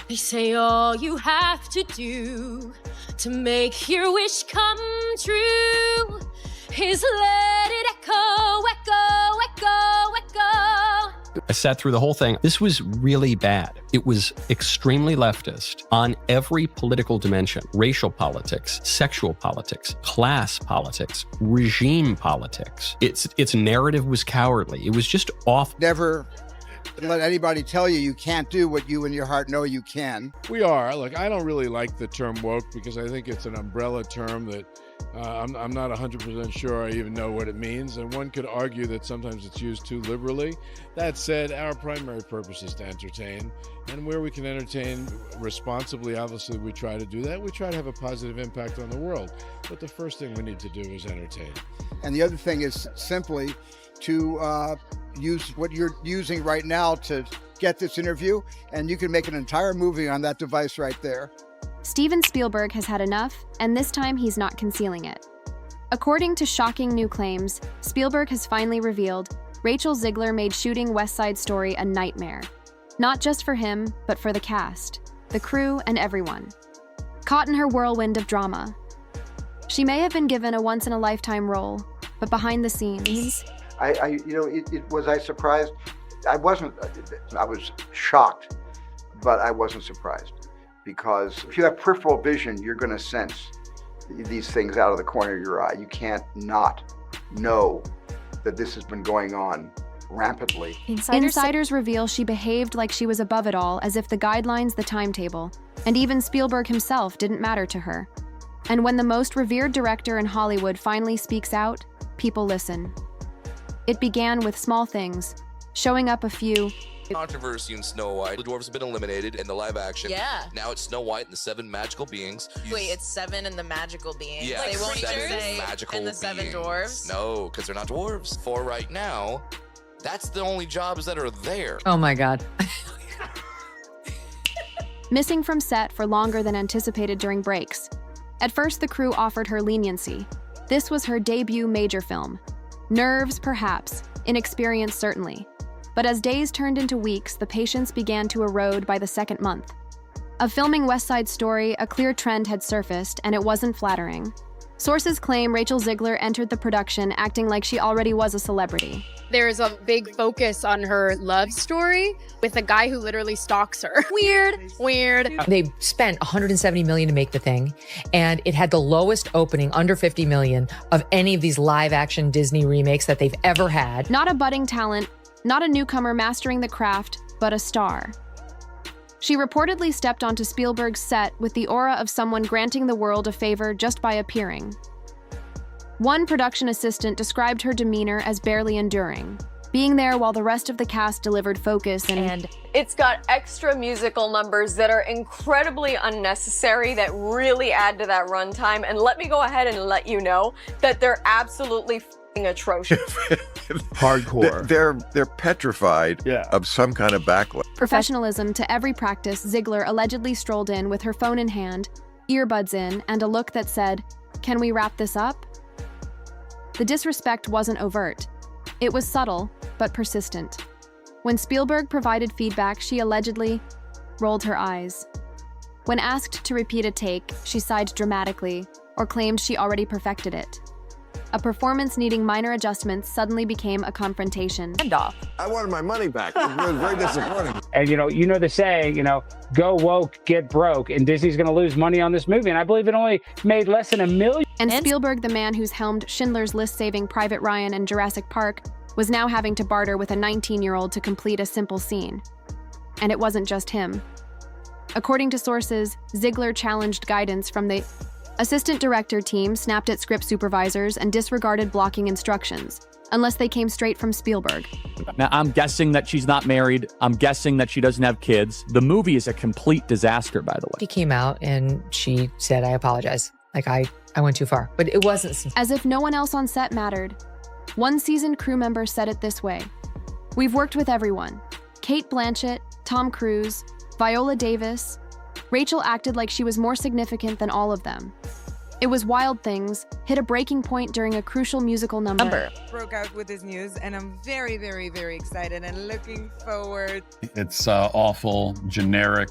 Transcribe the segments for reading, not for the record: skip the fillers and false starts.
They say all you have to do to make your wish come true is let it echo, echo, echo, echo. I sat through the whole thing. This was really bad. It was extremely leftist on every political dimension: racial politics, sexual politics, class politics, regime politics. Its narrative was cowardly. It was just off. Never let anybody tell you can't do what you in your heart know you can. We are. Look, I don't really like the term woke because I think it's an umbrella term that I'm not 100% sure I even know what it means, and one could argue that sometimes it's used too liberally. That said, our primary purpose is to entertain, and where we can entertain responsibly, obviously we try to do that. We try to have a positive impact on the world, but the first thing we need to do is entertain. And the other thing is simply to use what you're using right now to get this interview, and you can make an entire movie on that device right there. Steven Spielberg has had enough, and this time he's not concealing it. According to shocking new claims, Spielberg has finally revealed Rachel Zegler made shooting West Side Story a nightmare. Not just for him, but for the cast, the crew, and everyone. Caught in her whirlwind of drama. She may have been given a once-in-a-lifetime role, but behind the scenes... Was I surprised? I wasn't. I was shocked, but I wasn't surprised. Because if you have peripheral vision, you're going to sense these things out of the corner of your eye. You can't not know that this has been going on rampantly. Insiders reveal she behaved like she was above it all, as if the guidelines, the timetable, and even Spielberg himself didn't matter to her. And when the most revered director in Hollywood finally speaks out, people listen. It began with small things, showing up a few... Controversy in Snow White. The dwarves have been eliminated in the live action. Yeah. Now it's Snow White and the 7 magical beings. Wait, it's 7 and the magical beings? Yeah, They won't seven say magical and the 7 beings. dwarves? No, because they're not dwarves. For right now, that's the only jobs that are there. Oh my God. Missing from set for longer than anticipated during breaks. At first, the crew offered her leniency. This was her debut major film. Nerves, perhaps. Inexperience, certainly. But as days turned into weeks, the patience began to erode by the second month. Of filming West Side Story, a clear trend had surfaced, and it wasn't flattering. Sources claim Rachel Zegler entered the production acting like she already was a celebrity. There's a big focus on her love story with a guy who literally stalks her. Weird. They spent $170 million to make the thing, and it had the lowest opening, under $50 million, of any of these live-action Disney remakes that they've ever had. Not a budding talent, not a newcomer mastering the craft, but a star. She reportedly stepped onto Spielberg's set with the aura of someone granting the world a favor just by appearing. One production assistant described her demeanor as barely enduring, being there while the rest of the cast delivered focus and it's got extra musical numbers that are incredibly unnecessary that really add to that runtime. And let me go ahead and let you know that they're absolutely f***ing atrocious. Hardcore. They're petrified of some kind of backlash. professionalism to every practice. Zegler allegedly strolled in with her phone in hand, earbuds in, and a look that said, "Can we wrap this up?" The disrespect wasn't overt. It was subtle, but persistent. When Spielberg provided feedback, she allegedly rolled her eyes. When asked to repeat a take, she sighed dramatically or claimed she already perfected it. A performance needing minor adjustments suddenly became a confrontation. I wanted my money back. It was very disappointing. And, you know the saying, go woke, get broke, and Disney's going to lose money on this movie. And I believe it only made less than $1 million. And Spielberg, the man who's helmed Schindler's List saving Private Ryan and Jurassic Park, was now having to barter with a 19-year-old to complete a simple scene. And it wasn't just him. According to sources, Zegler challenged guidance from the assistant director team, snapped at script supervisors, and disregarded blocking instructions, unless they came straight from Spielberg. Now, I'm guessing that she's not married. I'm guessing that she doesn't have kids. The movie is a complete disaster, by the way. She came out and she said, "I apologize. I went too far." But it wasn't. As if no one else on set mattered. One seasoned crew member said it this way: "We've worked with everyone. Kate Blanchett, Tom Cruise, Viola Davis. Rachel acted like she was more significant than all of them. It was Wild Things, hit a breaking point during a crucial musical number. Broke out with this news, and I'm very, very, very excited and looking forward. It's awful, generic.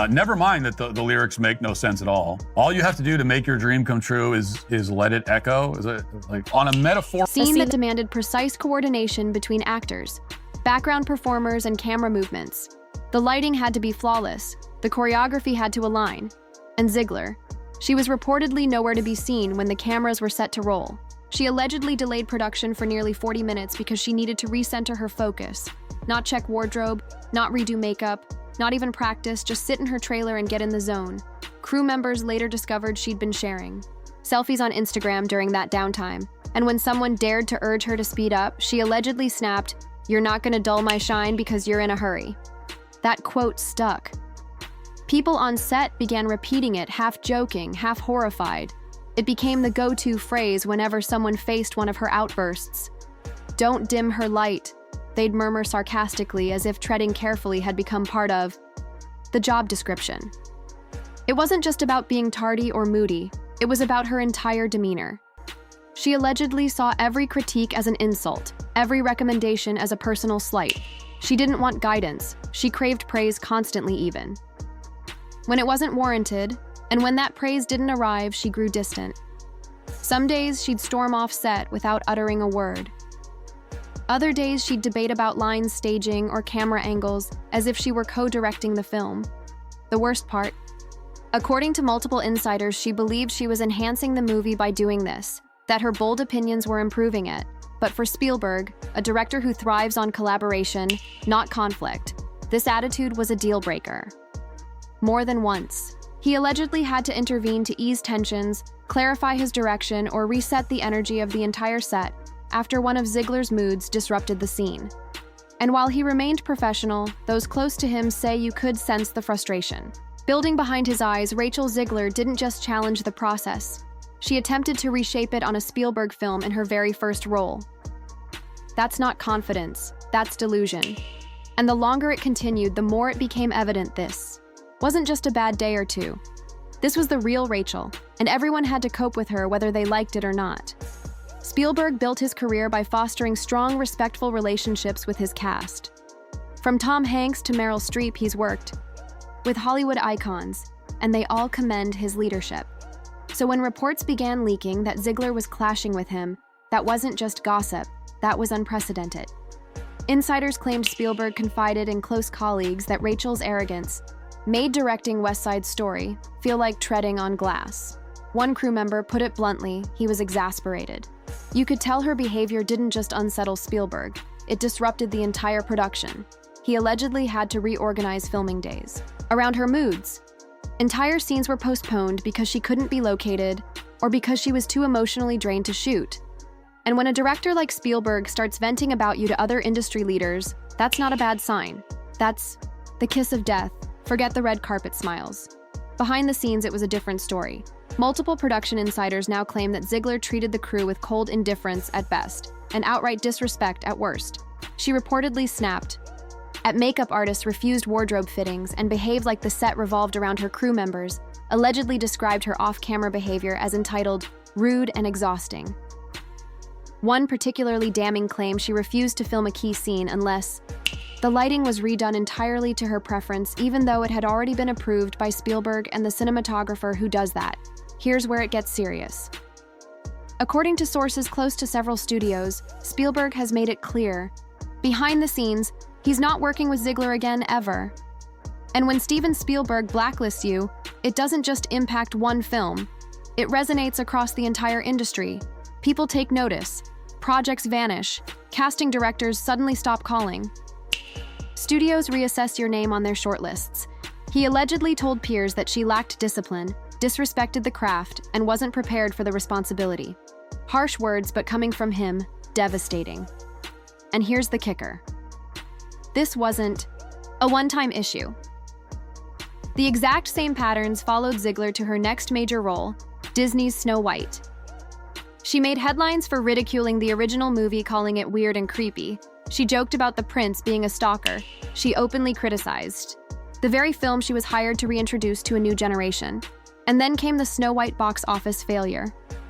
Never mind that the lyrics make no sense at all. All you have to do to make your dream come true is let it echo. Is it like on a metaphor? Scene that demanded precise coordination between actors, background performers, and camera movements. The lighting had to be flawless. The choreography had to align. And Zegler, she was reportedly nowhere to be seen when the cameras were set to roll. She allegedly delayed production for nearly 40 minutes because she needed to recenter her focus. Not check wardrobe, not redo makeup, not even practice, just sit in her trailer and get in the zone. Crew members later discovered she'd been sharing selfies on Instagram during that downtime. And when someone dared to urge her to speed up, she allegedly snapped, "You're not gonna dull my shine because you're in a hurry." That quote stuck. People on set began repeating it, half joking, half horrified. It became the go-to phrase whenever someone faced one of her outbursts. "Don't dim her light," they'd murmur sarcastically as if treading carefully had become part of the job description. It wasn't just about being tardy or moody, it was about her entire demeanor. She allegedly saw every critique as an insult, every recommendation as a personal slight. She didn't want guidance, she craved praise constantly even. When it wasn't warranted, and when that praise didn't arrive, she grew distant. Some days she'd storm off set without uttering a word. Other days she'd debate about lines, staging, or camera angles as if she were co-directing the film. The worst part, according to multiple insiders, she believed she was enhancing the movie by doing this, that her bold opinions were improving it. But for Spielberg, a director who thrives on collaboration, not conflict, this attitude was a deal breaker. More than once, he allegedly had to intervene to ease tensions, clarify his direction, or reset the energy of the entire set after one of Zegler's moods disrupted the scene. And while he remained professional, those close to him say you could sense the frustration. Building behind his eyes, Rachel Zegler didn't just challenge the process. She attempted to reshape it on a Spielberg film in her very first role. That's not confidence, that's delusion. And the longer it continued, the more it became evident this wasn't just a bad day or two. This was the real Rachel, and everyone had to cope with her whether they liked it or not. Spielberg built his career by fostering strong, respectful relationships with his cast. From Tom Hanks to Meryl Streep, he's worked with Hollywood icons, and they all commend his leadership. So when reports began leaking that Zegler was clashing with him, that wasn't just gossip, that was unprecedented. Insiders claimed Spielberg confided in close colleagues that Rachel's arrogance made directing West Side Story feel like treading on glass. One crew member put it bluntly, he was exasperated. You could tell her behavior didn't just unsettle Spielberg, it disrupted the entire production. He allegedly had to reorganize filming days around her moods. Entire scenes were postponed because she couldn't be located or because she was too emotionally drained to shoot. And when a director like Spielberg starts venting about you to other industry leaders, that's not a bad sign. That's the kiss of death. Forget the red carpet smiles. Behind the scenes, it was a different story. Multiple production insiders now claim that Zegler treated the crew with cold indifference at best and outright disrespect at worst. She reportedly snapped at makeup artists, refused wardrobe fittings, and behaved like the set revolved around her crew members, allegedly described her off-camera behavior as entitled, rude and exhausting. One particularly damning claim she refused to film a key scene unless the lighting was redone entirely to her preference, even though it had already been approved by Spielberg and the cinematographer who does that. Here's where it gets serious. According to sources close to several studios, Spielberg has made it clear, behind the scenes, he's not working with Zegler again ever. And when Steven Spielberg blacklists you, it doesn't just impact one film. It resonates across the entire industry. People take notice. Projects vanish. Casting directors suddenly stop calling. Studios reassess your name on their shortlists. He allegedly told peers that she lacked discipline, disrespected the craft, and wasn't prepared for the responsibility. Harsh words, but coming from him, devastating. And here's the kicker. This wasn't a one-time issue. The exact same patterns followed Zegler to her next major role, Disney's Snow White. She made headlines for ridiculing the original movie, calling it weird and creepy. She joked about the prince being a stalker. She openly criticized the very film she was hired to reintroduce to a new generation. And then came the Snow White box office failure.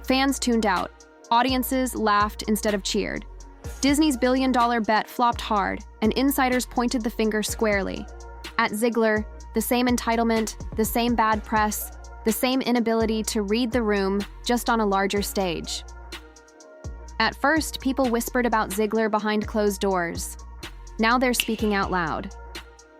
Fans tuned out. Audiences laughed instead of cheered. Disney's billion-dollar bet flopped hard, and insiders pointed the finger squarely. At Zegler, the same entitlement, the same bad press, the same inability to read the room, just on a larger stage. At first, people whispered about Zegler behind closed doors. Now they're speaking out loud.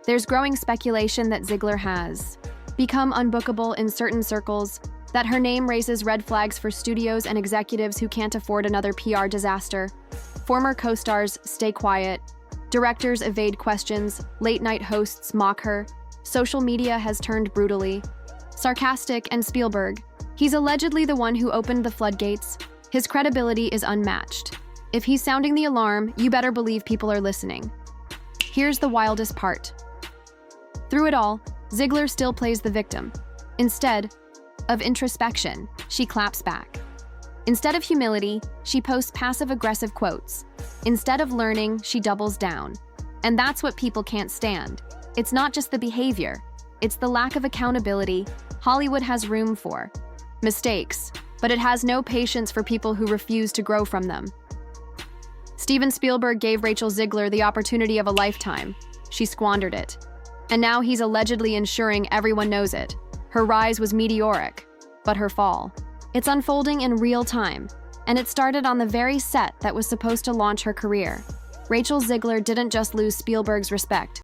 There's growing speculation that Zegler has become unbookable in certain circles, that her name raises red flags for studios and executives who can't afford another PR disaster. Former co-stars stay quiet, directors evade questions, late-night hosts mock her, social media has turned brutally sarcastic, and Spielberg. He's allegedly the one who opened the floodgates. His credibility is unmatched. If he's sounding the alarm, you better believe people are listening. Here's the wildest part. Through it all, Zegler still plays the victim. Instead of introspection, she claps back. Instead of humility, she posts passive-aggressive quotes. Instead of learning, she doubles down. And that's what people can't stand. It's not just the behavior, it's the lack of accountability Hollywood has room for. Mistakes, but it has no patience for people who refuse to grow from them. Steven Spielberg gave Rachel Zegler the opportunity of a lifetime. She squandered it. And now he's allegedly ensuring everyone knows it. Her rise was meteoric, but her fall. It's unfolding in real time, and it started on the very set that was supposed to launch her career. Rachel Zegler didn't just lose Spielberg's respect,